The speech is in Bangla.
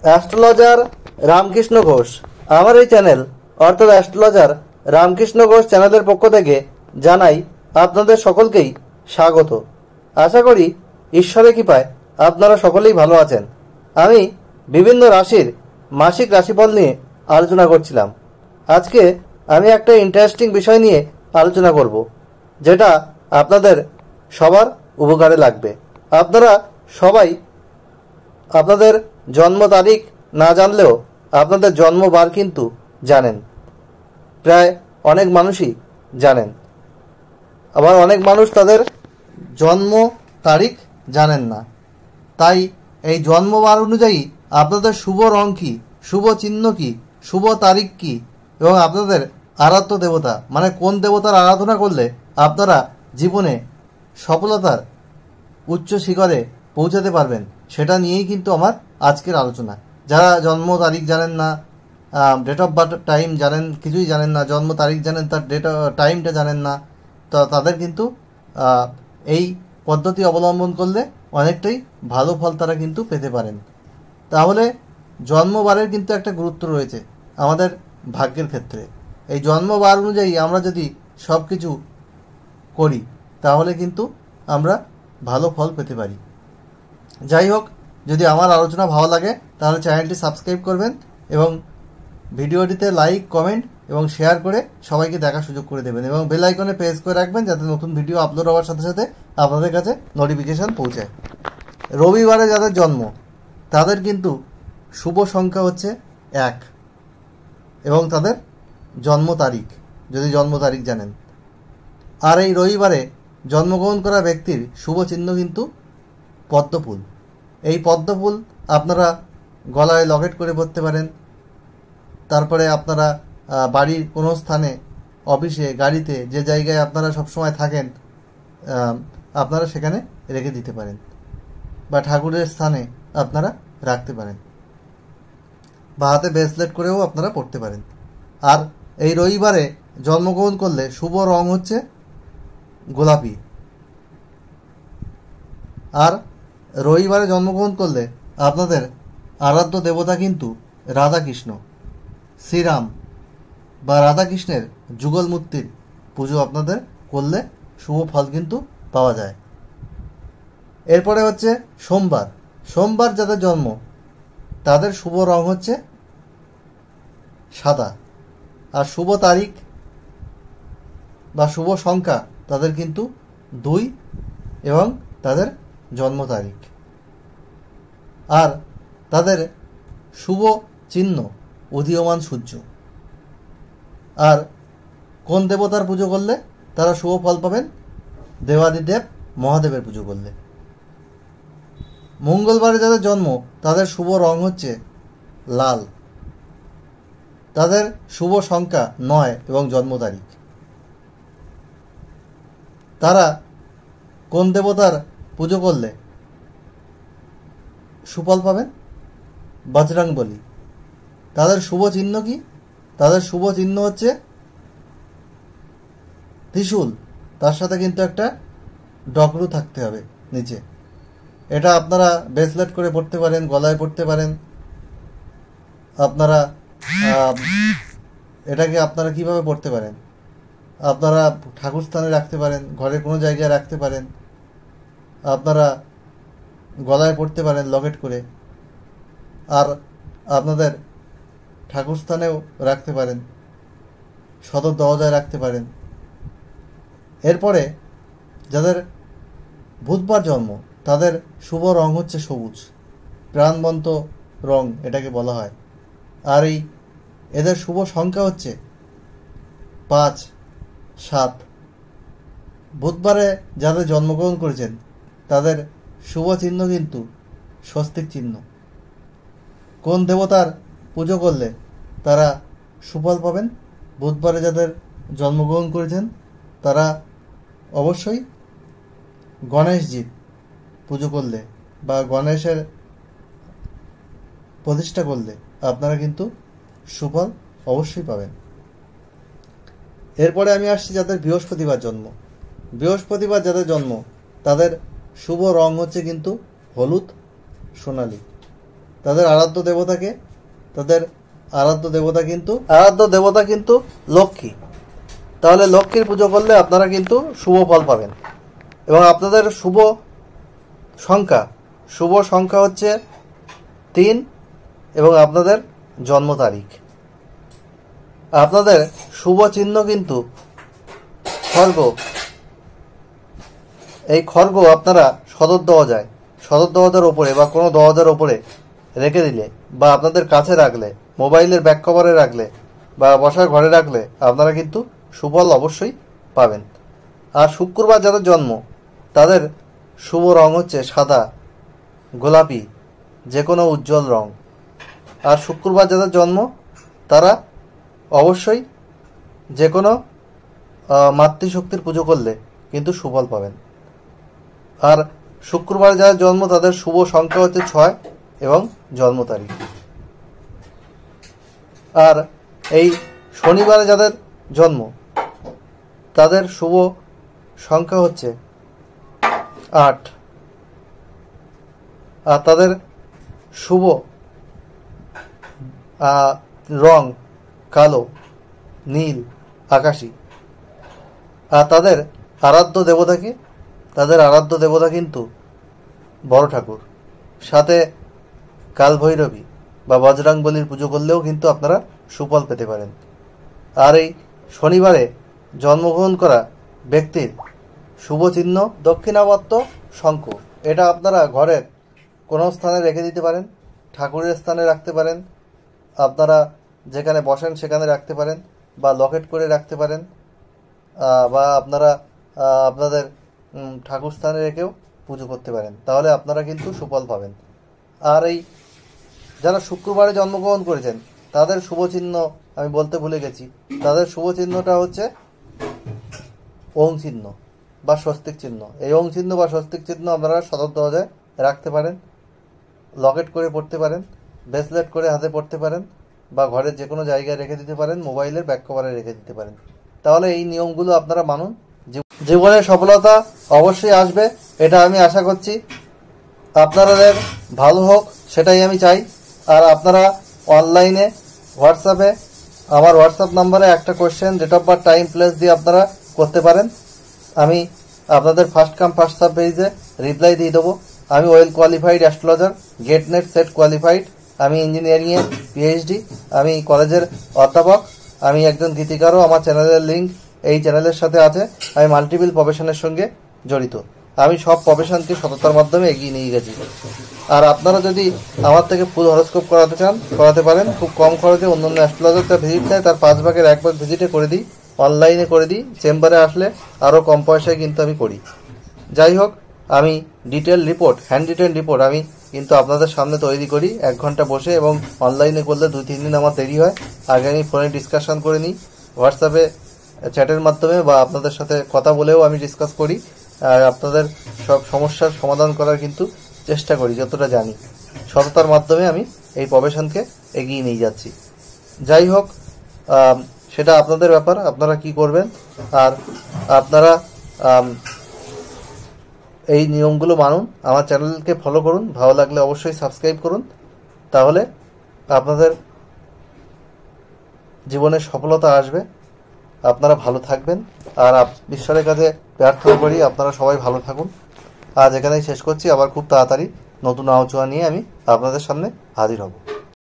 অ্যাস্ট্রোলজার রামকৃষ্ণ ঘোষ। আমার এই চ্যানেল অর্থাৎ অ্যাস্ট্রোলজার রামকৃষ্ণ ঘোষ চ্যানেলের পক্ষ থেকে জানাই আপনাদের সকলকেই স্বাগত। আশা করি ঈশ্বরের কৃপায় আপনারা সকলেই ভালো আছেন। আমি বিভিন্ন রাশির মাসিক রাশিফল নিয়ে আলোচনা করছিলাম। আজকে আমি একটা ইন্টারেস্টিং বিষয় নিয়ে আলোচনা করব, যেটা আপনাদের সবার উপকারে লাগবে। আপনারা সবাই আপনাদের জন্ম তারিখ না জানলেও আপনাদের জন্মবার কিন্তু জানেন। প্রায় অনেক মানুষই জানেন, আবার অনেক মানুষ তাদের জন্ম তারিখ জানেন না। তাই এই জন্মবার অনুযায়ী আপনাদের শুভ রং কী, শুভ চিহ্ন কী, শুভ তারিখ কী এবং আপনাদের আরাধ্য দেবতা মানে কোন দেবতার আরাধনা করলে আপনারা জীবনে সফলতার উচ্চ শিখরে পৌঁছাতে পারবেন, সেটা নিয়েই কিন্তু আমার আজকের আলোচনা। যারা জন্ম তারিখ জানেন না, ডেট অফ বার্থ টাইম জানেন, কিছুই জানেন না, জন্ম তারিখ জানেন তার টাইমটা জানেন না, তো তাদের কিন্তু এই পদ্ধতি অবলম্বন করলে অনেকটাই ভালো ফল তারা কিন্তু পেতে পারেন। তাহলে জন্মবারের কিন্তু একটা গুরুত্ব রয়েছে আমাদের ভাগ্যের ক্ষেত্রে। এই জন্মবার অনুযায়ী আমরা যদি সব কিছু করি তাহলে কিন্তু আমরা ভালো ফল পেতে পারি। যাই হোক, যদি আমার আলোচনা ভালো লাগে তাহলে চ্যানেলটি সাবস্ক্রাইব করবেন এবং ভিডিওটিতে লাইক, কমেন্ট এবং শেয়ার করে সবাইকে দেখার সুযোগ করে দেবেন এবং বেল আইকনে প্রেস করে রাখবেন যাতে নতুন ভিডিও আপলোড হওয়ার সাথে সাথে আপনাদের কাছে নোটিফিকেশান পৌঁছায়। রবিবারে যাদের জন্ম তাদের কিন্তু শুভ সংখ্যা হচ্ছে 1 এবং তাদের জন্ম তারিখ যদি জন্ম তারিখ জানেন। আর এই রবিবারে জন্মগ্রহণ করা ব্যক্তির শুভ চিহ্ন কিন্তু পদ্মফুল। এই পদ্মফুল আপনারা গলায় লকেট করে পরতে পারেন। তারপরে আপনারা বাড়ির কোনো স্থানে, অফিসে, গাড়িতে, যে জায়গায় আপনারা সবসময় থাকেন আপনারা সেখানে রেখে দিতে পারেন বা ঠাকুরের স্থানে আপনারা রাখতে পারেন বা হাতে ব্রেসলেট করেও আপনারা পরতে পারেন। আর এই রবিবারে জন্মগ্রহণ করলে শুভ রং হচ্ছে গোলাপি। আর রবিবারে জন্মগ্রহণ করলে আপনাদের আরাধ্য দেবতা কিন্তু রাধাকৃষ্ণ, শ্রীরাম বা রাধাকৃষ্ণের যুগল মূর্তির পুজো আপনাদের করলে শুভ ফল কিন্তু পাওয়া যায়। এরপরে হচ্ছে সোমবার। সোমবার যাদের জন্ম তাদের শুভ রং হচ্ছে সাদা। আর শুভ তারিখ বা শুভ সংখ্যা তাদের কিন্তু 2 এবং তাদের জন্ম তারিখ। আর তাদের শুভ চিহ্ন উদীয়মান সূর্য। আর কোন দেবতার পুজো করলে তারা শুভ ফল পাবেন? দেবাদিদেব মহাদেবের পুজো করলে। মঙ্গলবারে যাদের জন্ম তাদের শুভ রং হচ্ছে লাল। তাদের শুভ সংখ্যা 9 এবং জন্ম তারিখ। তারা কোন দেবতার পুজো করলে সুফল পাবেন? বজরংবলী। তাদের শুভ চিহ্ন কি? তাদের শুভ চিহ্ন হচ্ছে ত্রিশূল, তার সাথে কিন্তু একটা ডগরু থাকতে হবে নিচে। এটা আপনারা ব্রেসলেট করে পড়তে পারেন, গলায় পড়তে পারেন। আপনারা এটাকে আপনারা কিভাবে পড়তে পারেন? আপনারা ঠাকুর স্থানে রাখতে পারেন, ঘরে কোনো জায়গায় রাখতে পারেন, আপনারা গলায় পড়তে পারেন লকেট করে, আর আপনাদের ঠাকুর স্থানেও রাখতে পারেন, সদর দরজায় রাখতে পারেন। এরপরে যাদের বুধবার জন্ম তাদের শুভ রং হচ্ছে সবুজ, প্রাণবন্ত রং এটাকে বলা হয়। আর এদের শুভ সংখ্যা হচ্ছে 5, 7। বুধবারে যাদের জন্মগ্রহণ করেছেন তাদের শুভ চিহ্ন কিন্তু স্বস্তিক চিহ্ন। কোন দেবতার পুজো করলে তারা সুফল পাবেন? বুধবারে যাদের জন্মগ্রহণ করেছেন তারা অবশ্যই গণেশজির পুজো করলে বা গণেশের প্রতিষ্ঠা করলে আপনারা কিন্তু সুফল অবশ্যই পাবেন। এরপরে আমি আসছি যাদের বৃহস্পতিবার জন্ম। বৃহস্পতিবার যাদের জন্ম তাদের শুভ রং হচ্ছে কিন্তু হলুদ সোনালি। তাদের আরাধ্য দেবতাকে, তাদের আরাধ্য দেবতা কিন্তু লক্ষ্মী। তাহলে লক্ষ্মীর পুজো করলে আপনারা কিন্তু শুভ ফল পাবেন। এবং আপনাদের শুভ সংখ্যা হচ্ছে 3 এবং আপনাদের জন্ম তারিখ। আপনাদের শুভ চিহ্ন কিন্তু খড়গ। এই খড়গ আপনারা সদর দরজার ওপরে বা কোনো দরজার ওপরে রেখে দিলে বা আপনাদের কাছে রাখলে, মোবাইলের ব্যাক কভারে রাখলে বা বসার ঘরে রাখলে আপনারা কিন্তু সুফল অবশ্যই পাবেন। আর শুক্রবার যাদের জন্ম তাদের শুভ রং হচ্ছে সাদা, গোলাপি, যে কোনো উজ্জ্বল রং। আর শুক্রবার যাদের জন্ম তারা অবশ্যই যে কোনো মাতৃশক্তির পুজো করলে কিন্তু সুফল পাবেন। আর শুক্রবার যাদের জন্ম তাদের শুভ সংখ্যা হচ্ছে 6 এবং জন্ম তারিখ। আর এই শনিবারে যাদের জন্ম তাদের শুভ সংখ্যা হচ্ছে 8 আর তাদের শুভ রং কালো, নীল, আকাশী। আর তাদের আরাধ্য দেবতা কিন্তু বড় ঠাকুর, সাথে কালভৈরবী বা বজরংবলীর পুজো করলেও কিন্তু আপনারা সুফল পেতে পারেন। আর এই শনিবারে জন্মগ্রহণ করা ব্যক্তির শুভ চিহ্ন দক্ষিণাবর্ত শঙ্খ। এটা আপনারা ঘরের কোনো স্থানে রেখে দিতে পারেন, ঠাকুরের স্থানে রাখতে পারেন, আপনারা যেখানে বসেন সেখানে রাখতে পারেন, বা লকেট করে রাখতে পারেন, বা আপনারা আপনাদের ঠাকুর স্থানে রেখেও পুজো করতে পারেন। তাহলে আপনারা কিন্তু সুফল পাবেন। আর এই যারা শুক্রবারে জন্মগ্রহণ করেছেন তাদের শুভ চিহ্ন আমি বলতে ভুলে গেছি। তাদের শুভ চিহ্নটা হচ্ছে ওং চিহ্ন বা স্বস্তিক চিহ্ন। এই ওং চিহ্ন বা স্বস্তিক চিহ্ন আপনারা সদর দরজায় রাখতে পারেন, লকেট করে পড়তে পারেন, ব্রেসলেট করে হাতে পড়তে পারেন, বা ঘরের যে কোনো জায়গায় রেখে দিতে পারেন, মোবাইলের ব্যাক কভারে রেখে দিতে পারেন। তাহলে এই নিয়মগুলো আপনারা মানুন, জীবনে সফলতা অবশ্যই আসবে, এটা আমি আশা করছি। আপনাদের ভালো হোক সেটাই আমি চাই। আর আপনারা অনলাইনে হোয়াটসঅ্যাপে আমার হোয়াটসঅ্যাপ নাম্বারে একটা question, date of birth, time, place দিয়ে আপনারা করতে পারেন। আমি আপনাদের ফার্স্ট কাম ফার্স্ট সার্ভ বেসিসে রিপ্লাই দিয়ে দেবো। আমি well qualified astrologer, GATE NET SET qualified, আমি ইঞ্জিনিয়ারিংয়ে পিএইচডি, আমি কলেজের অধ্যাপক, আমি একজন গীতিকারও। আমার চ্যানেলের লিঙ্ক এই চ্যানেলের সাথে আছে। আমি মাল্টিপল প্রফেশনের সঙ্গে জড়িত। আমি সব প্রফেশনকে সততার মাধ্যমে এগিয়ে নিয়ে গেছি। আর আপনারা যদি আমার থেকে ফুল হরোস্কোপ করাতে চান করাতে পারেন, খুব কম খরচে। অন্যান্য অ্যাস্ট্রোলজারটা ভিজিট দেয়, তার 5 ভাগের 1 ভাগ ভিজিটে করে দিই, অনলাইনে করে দিই। চেম্বারে আসলে আরও কম পয়সায় কিন্তু আমি করি। যাই হোক, আমি detail report, hand written report আমি কিন্তু আপনাদের সামনে তৈরি করি 1 ঘন্টা বসে, এবং অনলাইনে করলে 2-3 দিন আমার দেরি হয়। আগে আমি ফোনে ডিসকাশন করে নিই, হোয়াটসঅ্যাপে চ্যাটের মাধ্যমে বা আপনাদের সাথে কথা বলেও আমি ডিসকাস করি। আর আপনাদের সব সমস্যার সমাধান করার কিন্তু চেষ্টা করি যতটা জানি। সততার মাধ্যমে আমি এই প্রফেশনকে এগিয়ে নিয়ে যাচ্ছি। যাই হোক, সেটা আপনাদের ব্যাপার, আপনারা কি করবেন। আর আপনারা এই নিয়মগুলো মানুন, আমার চ্যানেলকে ফলো করুন, ভালো লাগলে অবশ্যই সাবস্ক্রাইব করুন। তাহলে আপনাদের জীবনে সফলতা আসবে, আপনারা ভালো থাকবেন। আর ঈশ্বরের কাছে প্রার্থনা করি আপনারা সবাই ভালো থাকুন। আজ এখানেই শেষ করছি। আবার খুব তাড়াতাড়ি নতুন আলোচনা নিয়ে আমি আপনাদের সামনে হাজির হব।